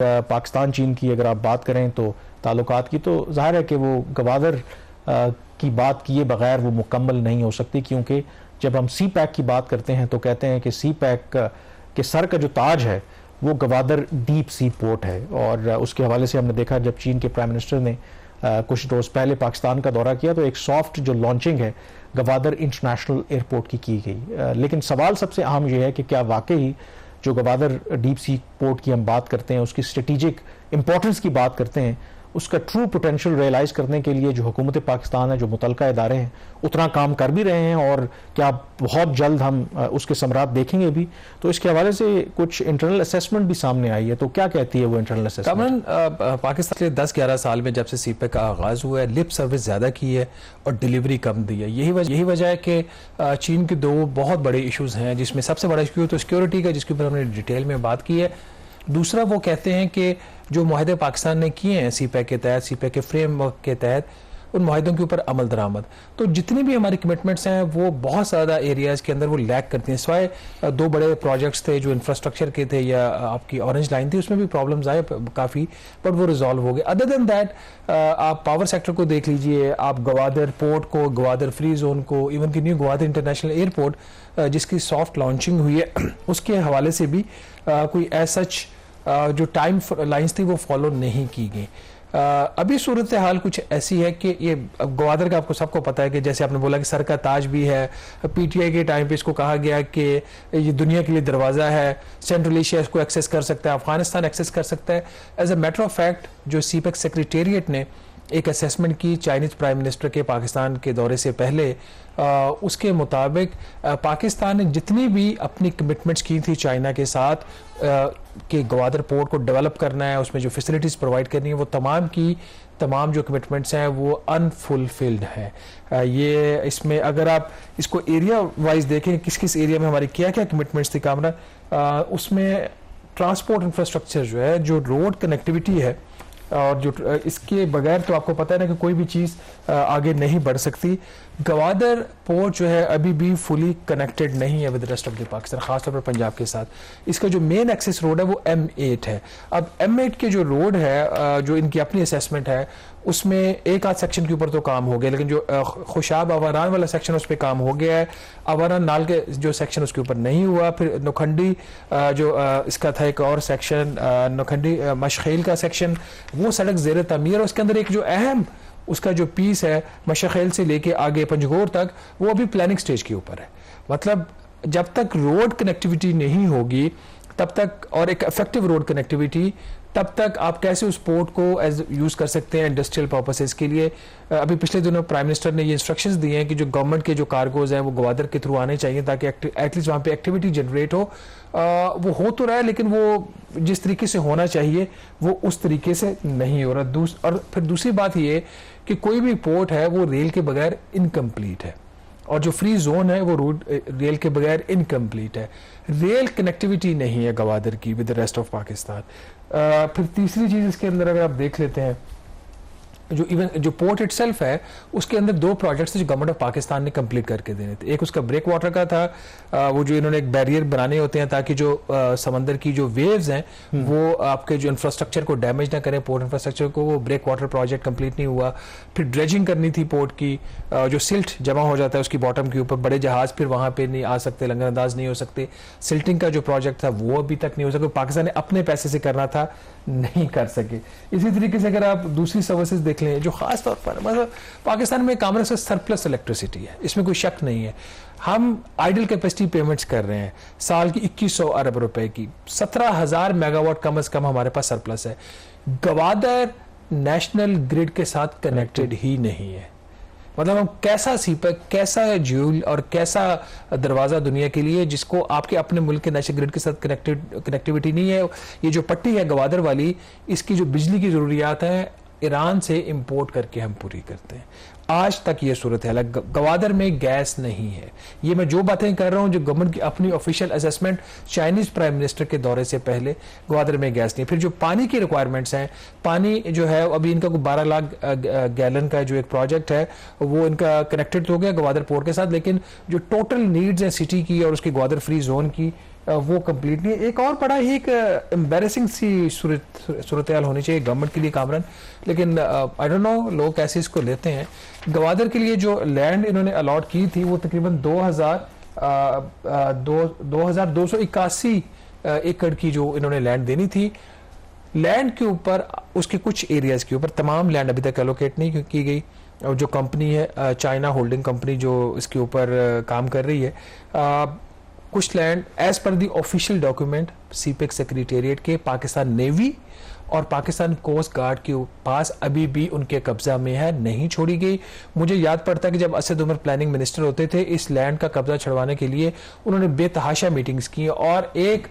पाकिस्तान चीन की अगर आप बात करें तो ताल्लुकात की, तो ज़ाहिर है कि वो गवादर की बात किए बगैर वो मुकम्मल नहीं हो सकती, क्योंकि जब हम सी पैक की बात करते हैं तो कहते हैं कि सी पैक के सर का जो ताज है वो गवादर डीप सी पोर्ट है। और उसके हवाले से हमने देखा जब चीन के प्राइम मिनिस्टर ने कुछ रोज़ पहले पाकिस्तान का दौरा किया तो एक सॉफ्ट जो लॉन्चिंग है गवादर इंटरनेशनल एयरपोर्ट की गई। लेकिन सवाल सबसे अहम यह है कि क्या वाकई जो गवादर डीप सी पोर्ट की हम बात करते हैं, उसकी स्ट्रेटेजिक इंपॉर्टेंस की बात करते हैं, उसका ट्रू पोटेंशियल रियलाइज करने के लिए जो हुकूमत पाकिस्तान है, जो मुतलका इदारे हैं, उतना काम कर भी रहे हैं और क्या बहुत जल्द हम उसके समरात देखेंगे भी। तो इसके हवाले से कुछ इंटरनल असेसमेंट भी सामने आई है, तो क्या कहती है वो इंटरनल असेसमेंट? पाकिस्तान के 10-11 साल में जब से सीपेक का आगाज हुआ है, लिप सर्विस ज्यादा की है और डिलीवरी कम दी है। यही वजह है कि चीन के दो बहुत बड़े इशूज हैं, जिसमें सबसे बड़ा इशू तो सिक्योरिटी का, जिसके ऊपर हमने डिटेल में बात की है। दूसरा वो कहते हैं कि जो मुआहदे पाकिस्तान ने किए हैं सीपैक के तहत, सीपैक के फ्रेमवर्क के तहत, उन मुआहदों के ऊपर अमल दरामद, तो जितनी भी हमारी कमिटमेंट्स हैं वो बहुत ज़्यादा एरियाज़ के अंदर वो लैक करती हैं। सिवाय दो बड़े प्रोजेक्ट्स थे जो इंफ्रास्ट्रक्चर के थे, या आपकी ऑरेंज लाइन थी, उसमें भी प्रॉब्लम्स आए काफ़ी, बट वो रिजॉल्व हो गए। अदर देन दैट आप पावर सेक्टर को देख लीजिए, आप गवादर पोर्ट को, गवादर फ्री जोन को, इवन की न्यू गवादर इंटरनेशनल एयरपोर्ट जिसकी सॉफ्ट लॉन्चिंग हुई है, उसके हवाले से भी कोई ऐसा जो टाइम लाइंस थी वो फॉलो नहीं की गई। अभी सूरत हाल कुछ ऐसी है कि ये गवादर का आपको सबको पता है कि जैसे आपने बोला कि सर का ताज भी है, पीटीआई के टाइम पे इसको कहा गया कि ये दुनिया के लिए दरवाज़ा है, सेंट्रल एशिया इसको एक्सेस कर सकता है, अफगानिस्तान एक्सेस कर सकता है। As a matter of fact जो सीपेक सेक्रेटेरिएट ने एक असेसमेंट की चाइनीज प्राइम मिनिस्टर के पाकिस्तान के दौरे से पहले, उसके मुताबिक पाकिस्तान ने जितनी भी अपनी कमिटमेंट्स की थी चाइना के साथ कि गवादर पोर्ट को डेवलप करना है, उसमें जो फैसिलिटीज़ प्रोवाइड करनी है, वो तमाम की तमाम जो कमिटमेंट्स हैं वो अनफुलफिल्ड हैं। ये इसमें अगर आप इसको एरिया वाइज देखें, किस किस एरिया में हमारी क्या क्या कमिटमेंट्स थी कामरा, उसमें ट्रांसपोर्ट इंफ्रास्ट्रक्चर जो है, जो रोड कनेक्टिविटी है, और जो इसके बगैर तो आपको पता है ना कि कोई भी चीज़ आगे नहीं बढ़ सकती। गवादर पोर्ट जो है अभी भी फुली कनेक्टेड नहीं है with rest of the Pakistan, खासतौर पर पंजाब के साथ। इसका जो मेन एक्सेस रोड है वो M8 है। अब M8 के जो रोड है, जो इनकी अपनी असेसमेंट है, उसमें एक आध सेक्शन के ऊपर तो काम हो गया, लेकिन जो खुशाब आवारान वाला सेक्शन उस पर काम हो गया है। आवारान नाल के जो सेक्शन उसके ऊपर नहीं हुआ। फिर नौखंडी जो इसका था एक और सेक्शन, नौखंडी मशखेल का सेक्शन, वो सड़क ज़ेर तमीर है। उसके अंदर एक जो अहम उसका जो पीस है मशखेल से लेके आगे पंजगोर तक, वो अभी प्लानिंग स्टेज के ऊपर है। मतलब जब तक रोड कनेक्टिविटी नहीं होगी तब तक, और एक इफेक्टिव रोड कनेक्टिविटी, तब तक आप कैसे उस पोर्ट को एज यूज़ कर सकते हैं इंडस्ट्रियल पर्पसेस के लिए। अभी पिछले दिनों प्राइम मिनिस्टर ने ये इंस्ट्रक्शंस दिए हैं कि जो गवर्नमेंट के जो कार्गोज हैं वो गवादर के थ्रू आने चाहिए, ताकि एटलीस्ट वहाँ पे एक्टिविटी जनरेट हो। वो हो तो रहा है, लेकिन वो जिस तरीके से होना चाहिए वो उस तरीके से नहीं हो रहा। और फिर दूसरी बात ये कि कोई भी पोर्ट है वो रेल के बगैर इनकम्प्लीट है, और जो फ्री जोन है वो रोड रेल के बगैर इनकम्प्लीट है। रेल कनेक्टिविटी नहीं है गवादर की with the rest of Pakistan. फिर तीसरी चीज़ इसके अंदर अगर आप देख लेते हैं, जो इवन जो पोर्ट इटसेल्फ है उसके अंदर दो प्रोजेक्ट्स जो गवर्नमेंट ऑफ पाकिस्तान ने कंप्लीट करके देने थे। एक उसका ब्रेक वाटर का था, वो जो इन्होंने एक बैरियर बनाने होते हैं ताकि जो समंदर की जो वेव्स हैं वो आपके जो इंफ्रास्ट्रक्चर को डैमेज ना करें, पोर्ट इंफ्रास्ट्रक्चर को। वो ब्रेक वाटर प्रोजेक्ट कंप्लीट नहीं हुआ। फिर ड्रेजिंग करनी थी पोर्ट की, जो सिल्ट जमा हो जाता है उसकी बॉटम के ऊपर, बड़े जहाज फिर वहाँ पर नहीं आ सकते, लंगर अंदाज नहीं हो सकते। सिल्टिंग का जो प्रोजेक्ट था वो अभी तक नहीं हो सका, पाकिस्तान ने अपने पैसे से करना था, नहीं कर सके। इसी तरीके से अगर आप दूसरी सर्विसेज देख लें, जो खास तौर पर मतलब पाकिस्तान में कामरे से सरप्लस इलेक्ट्रिसिटी है, इसमें कोई शक नहीं है। हम आइडल कैपेसिटी पेमेंट्स कर रहे हैं साल की 2100 अरब रुपए की, 17,000 मेगावाट कम से कम हमारे पास सरप्लस है। गवादर नेशनल ग्रिड के साथ कनेक्टेड ही नहीं है। मतलब हम कैसा सीपेक, कैसा ज्यूल और कैसा दरवाज़ा दुनिया के लिए, जिसको आपके अपने मुल्क के नेशनल ग्रिड के साथ कनेक्टिविटी नहीं है। ये जो पट्टी है गवादर वाली, इसकी जो बिजली की ज़रूरियात है ईरान से इंपोर्ट करके हम पूरी करते हैं। आज तक ये सूरत है, गवादर में गैस नहीं है। ये मैं जो बातें कर रहा हूँ, जो गवर्नमेंट की अपनी official assessment Chinese prime minister के दौरे से पहले, गवादर में गैस नहीं। फिर जो पानी की रिक्वायरमेंट्स हैं, पानी जो है अभी इनका 12 लाख गैलन का जो एक प्रोजेक्ट है वो इनका कनेक्टेड हो गया गवादर पोर्ट के साथ, लेकिन जो टोटल नीड्स हैं सिटी की और उसकी गवादर फ्री जोन की, वो कंप्लीट नहीं है। एक और बड़ा ही एक एम्बेरसिंग सी सूरत हाल होनी चाहिए गवर्नमेंट के लिए कामरान, लेकिन आई डोंट नो लोग कैसे इसको लेते हैं। गवादर के लिए जो लैंड इन्होंने अलॉट की थी वो तकरीबन 2281 एकड़ की जो इन्होंने लैंड देनी थी। लैंड के ऊपर उसके कुछ एरियाज के ऊपर तमाम लैंड अभी तक एलोकेट नहीं की गई। और जो कंपनी है चाइना होल्डिंग कंपनी जो इसके ऊपर काम कर रही है, कुछ land as per the official document CPEC secretariat के पाकिस्तान नेवी और पाकिस्तान कोस्ट गार्ड के पास अभी भी उनके कब्जा में है, नहीं छोड़ी गई। मुझे याद पड़ता है कि जब असद उमर प्लानिंग मिनिस्टर होते थे, इस लैंड का कब्जा छुड़वाने के लिए उन्होंने बेतहाशा मीटिंग्स की और एक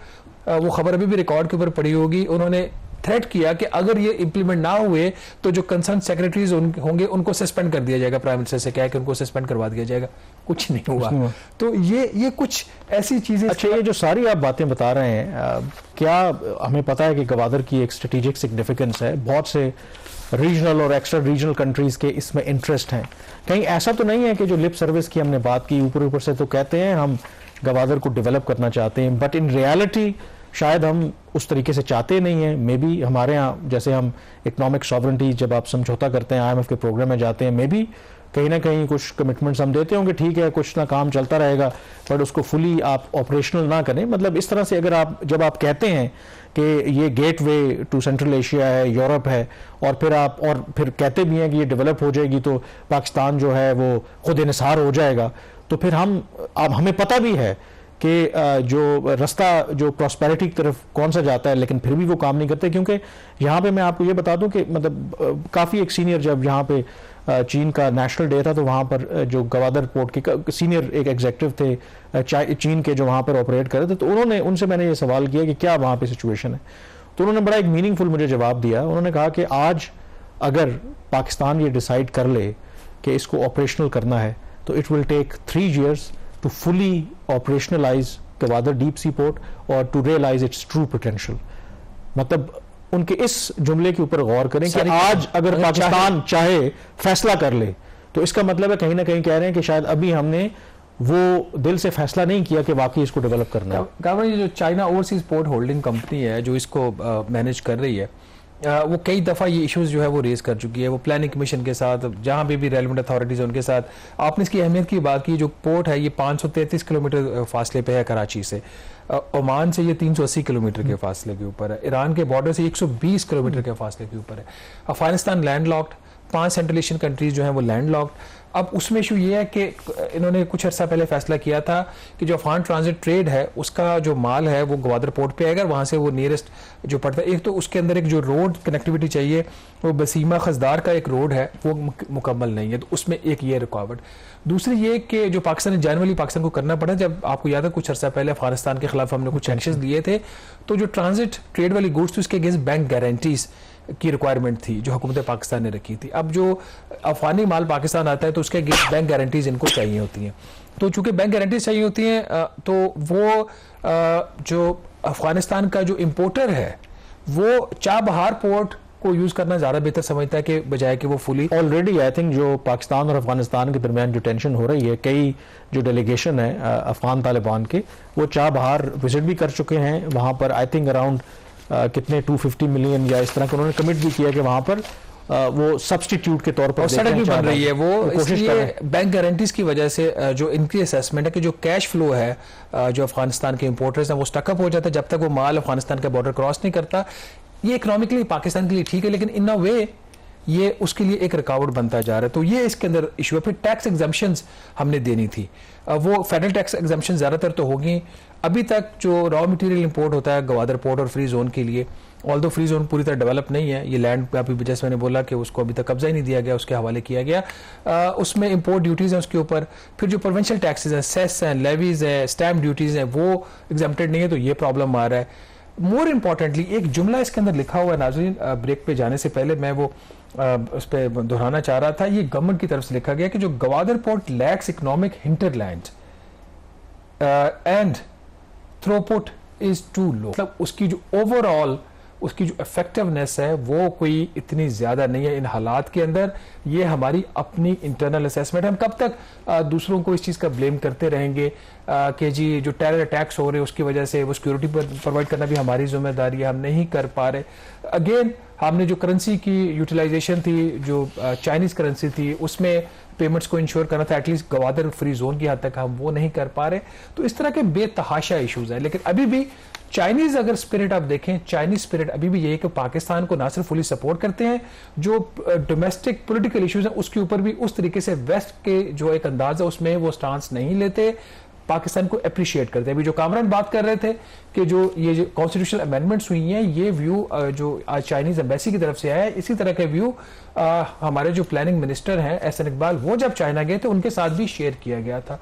वो खबर अभी भी रिकॉर्ड के ऊपर पड़ी होगी, उन्होंने थ्रेट किया कि अगर ये इंप्लीमेंट ना हुए तो जो कंसर्न सेक्रेटरीज होंगे उनको सस्पेंड कर दिया जाएगा। प्राइम मिनिस्टर से क्या है कि उनको सस्पेंड करवा दिया जाएगा, कुछ नहीं हुआ। तो ये कुछ ऐसी चीजें। अच्छा, ये जो सारी आप बातें बता रहे हैं, क्या हमें पता है कि गवादर की एक स्ट्रेटेजिक सिग्निफिकेंस है, बहुत से रीजनल और एक्स्ट्रा रीजनल कंट्रीज के इसमें इंटरेस्ट हैं। कहीं ऐसा तो नहीं है कि जो लिप सर्विस की हमने बात की ऊपर ऊपर से तो कहते हैं हम गवादर को डेवलप करना चाहते हैं, बट इन रियलिटी शायद हम उस तरीके से चाहते नहीं हैं। मे बी हमारे यहाँ जैसे हम इकोनॉमिक सॉवरेंटी जब आप समझौता करते हैं IMF के प्रोग्राम में जाते हैं, मे बी कहीं ना कहीं कुछ कमिटमेंट्स हम देते होंगे, ठीक है कुछ ना काम चलता रहेगा, बट उसको फुली आप ऑपरेशनल ना करें। मतलब इस तरह से अगर आप जब आप कहते हैं कि ये गेटवे टू सेंट्रल एशिया है, यूरोप है, और फिर कहते भी हैं कि ये डेवलप हो जाएगी तो पाकिस्तान जो है वो खुद इन्हिसार हो जाएगा, तो फिर हमें पता भी है कि जो रास्ता जो प्रॉस्पेरिटी की तरफ कौन सा जाता है, लेकिन फिर भी वो काम नहीं करते। क्योंकि यहाँ पे मैं आपको ये बता दूं कि मतलब काफ़ी एक सीनियर, जब यहाँ पे चीन का नेशनल डे था तो वहाँ पर जो गवादर पोर्ट के सीनियर एक एग्जेक्टिव थे चीन के जो वहाँ पर ऑपरेट कर रहे थे, तो उनसे मैंने ये सवाल किया कि क्या वहाँ पे सिचुएशन है, तो उन्होंने बड़ा एक मीनिंगफुल मुझे जवाब दिया। उन्होंने कहा कि आज अगर पाकिस्तान ये डिसाइड कर ले कि इसको ऑपरेशनल करना है तो it will take 3 years to fully operationalize Gwadar deep sea port और to realize its true potential. मतलब उनके इस जुमले के ऊपर गौर करें कि आज अगर पाकिस्तान चाहे फैसला कर ले तो इसका मतलब है कहीं ना कहीं कह रहे हैं कि शायद अभी हमने वो दिल से फैसला नहीं किया कि वाकई इसको डेवलप करना है। कामरान, जो China overseas port holding company है जो इसको मैनेज कर रही है, वो कई दफ़ा ये इश्यूज जो है वो रेज कर चुकी है, वो प्लानिंग कमीशन के साथ, जहाँ भी रेलिवेंट अथॉरिटीज उनके साथ। आपने इसकी अहमियत की बात की, जो पोर्ट है ये 533 किलोमीटर फासले पे है कराची से, ओमान से ये 380 किलोमीटर के फासले के ऊपर है, ईरान के बॉर्डर से 120 किलोमीटर के फासले के ऊपर है, Afghanistan landlocked, 5 central Asian countries जो हैं वो लैंडलॉक्ड। अब उसमें इशू ये है कि इन्होंने कुछ अर्सा पहले फैसला किया था कि जो अफगान ट्रांजिट ट्रेड है उसका जो माल है वो गवादर पोर्ट पे आएगा, वहाँ से वो नियरेस्ट जो पड़ता है, एक तो उसके अंदर एक जो रोड कनेक्टिविटी चाहिए वो बसीमा खजदार का एक रोड है वो मुकम्मल नहीं है, तो उसमें एक ये रुकावट। दूसरी ये कि जो पाकिस्तान जनरली पाकिस्तान को करना पड़ा, जब आपको याद है कुछ अर्सा पहले अफगानिस्तान के खिलाफ हमने कुछ सैंक्शंस लिए थे, तो जो ट्रांजिट ट्रेड वाली गुड्स थी उसके अगेंस्ट बैंक गारंटीज की रिक्वायरमेंट थी जो हुकूमत पाकिस्तान ने रखी थी। अब जो अफगानी माल पाकिस्तान आता है तो उसके अगेंस्ट बैंक गारंटीज इनको चाहिए होती हैं, तो चूंकि बैंक गारंटीज चाहिए होती हैं तो वो जो अफगानिस्तान का जो इम्पोर्टर है वो चाबहार पोर्ट को यूज करना ज्यादा बेहतर समझता है कि बजाय कि वो फुली। ऑलरेडी आई थिंक जो पाकिस्तान और अफगानिस्तान के दरमियान जो टेंशन हो रही है, कई जो डेलीगेशन है अफगान तालिबान के वो चाबहार विजिट भी कर चुके हैं, वहाँ पर आई थिंक अराउंड कितने 250 मिलियन या इस तरह के उन्होंने कमिट भी किया कि वहां पर वो सब्स्टिट्यूट के तौर पर सड़क भी बन रही है, वो इसलिए बैंक गारंटीज की वजह से जो इनकी असेसमेंट है कि जो कैश फ्लो है जो अफगानिस्तान के इंपोर्टर्स हैं वो स्टकअप हो जाता है जब तक वो माल अफगानिस्तान का बॉर्डर क्रॉस नहीं करता। ये इकोनॉमिकली पाकिस्तान के लिए ठीक है, लेकिन इन अ वे ये उसके लिए एक रुकावट बनता जा रहा है, तो ये इसके अंदर इशू है। फिर टैक्स एग्जम्पशंस हमने देनी थी, वो फेडरल टैक्स एग्जम्पशन ज़्यादातर तो होगी। अभी तक जो रॉ मटेरियल इंपोर्ट होता है गवादर पोर्ट और फ्री जोन के लिए, ऑल्दो फ्री जोन पूरी तरह डेवलप नहीं है, ये लैंड पे अभी जैसे मैंने बोला कि उसको अभी तक कब्जा ही नहीं दिया गया, उसके हवाले किया गया। उसमें इंपोर्ट ड्यूटीज़ हैं उसके ऊपर, फिर जो प्रोविंशियल टैक्सेस हैं, सेस हैं, लेवीज हैं, स्टैम्प ड्यूटीज़ हैं, वो एग्जम्प्टेड नहीं है, तो ये प्रॉब्लम आ रहा है। मोर इम्पॉर्टेंटली एक जुमला इसके अंदर लिखा हुआ है, नाज़रीन ब्रेक पे जाने से पहले मैं वो उस पर दोहराना चाह रहा था। ये गवर्नमेंट की तरफ से लिखा गया कि जो Gwadar port lacks economic hinterland and throughput is too low, मतलब उसकी जो ओवरऑल उसकी जो इफेक्टिवनेस है वो कोई इतनी ज़्यादा नहीं है इन हालात के अंदर। ये हमारी अपनी इंटरनल असेसमेंट है। हम कब तक दूसरों को इस चीज़ का ब्लेम करते रहेंगे कि जी जो टेरर अटैक्स हो रहे हैं उसकी वजह से वो सिक्योरिटी प्रोवाइड करना भी हमारी जिम्मेदारी है, हम नहीं कर पा रहे। अगेन हमने जो करेंसी की यूटिलाइजेशन थी, जो चाइनीज़ करेंसी थी, उसमें पेमेंट्स को इंश्योर करना था, एटलीस्ट गवादर फ्री जोन की हद तक हम वो नहीं कर पा रहे। तो इस तरह के बेतहाशा इश्यूज हैं। लेकिन अभी भी चाइनीज अगर स्पिरिट आप देखें, चाइनीज स्पिरिट अभी भी ये है कि पाकिस्तान को ना सिर्फ फुली सपोर्ट करते हैं, जो डोमेस्टिक पॉलिटिकल इश्यूज हैं उसके ऊपर भी उस तरीके से वेस्ट के जो एक अंदाज है उसमें वो स्टांस नहीं लेते, पाकिस्तान को अप्रिशिएट करते हैं। अभी जो कामरान बात कर रहे थे कि जो ये जो कॉन्स्टिट्यूशनल अमेंडमेंट्स हुई हैं, ये व्यू जो चाइनीज एम्बेसी की तरफ से आया है, इसी तरह के व्यू हमारे जो प्लानिंग मिनिस्टर हैं एहसन इकबाल, वो जब चाइना गए थे उनके साथ भी शेयर किया गया था।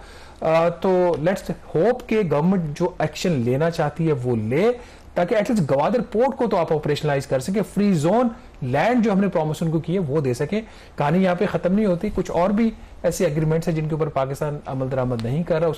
तो लेट्स होप कि गवर्नमेंट जो एक्शन लेना चाहती है वो ले, ताकि एटलीस्ट गवादर पोर्ट को तो आप ऑपरेशनलाइज कर सके, फ्री जोन लैंड जो हमने प्रॉमिस उनको की है वो दे सके। कहानी यहाँ पे खत्म नहीं होती, कुछ और भी ऐसे एग्रीमेंट्स हैं जिनके ऊपर पाकिस्तान अमल दरामद नहीं कर रहा।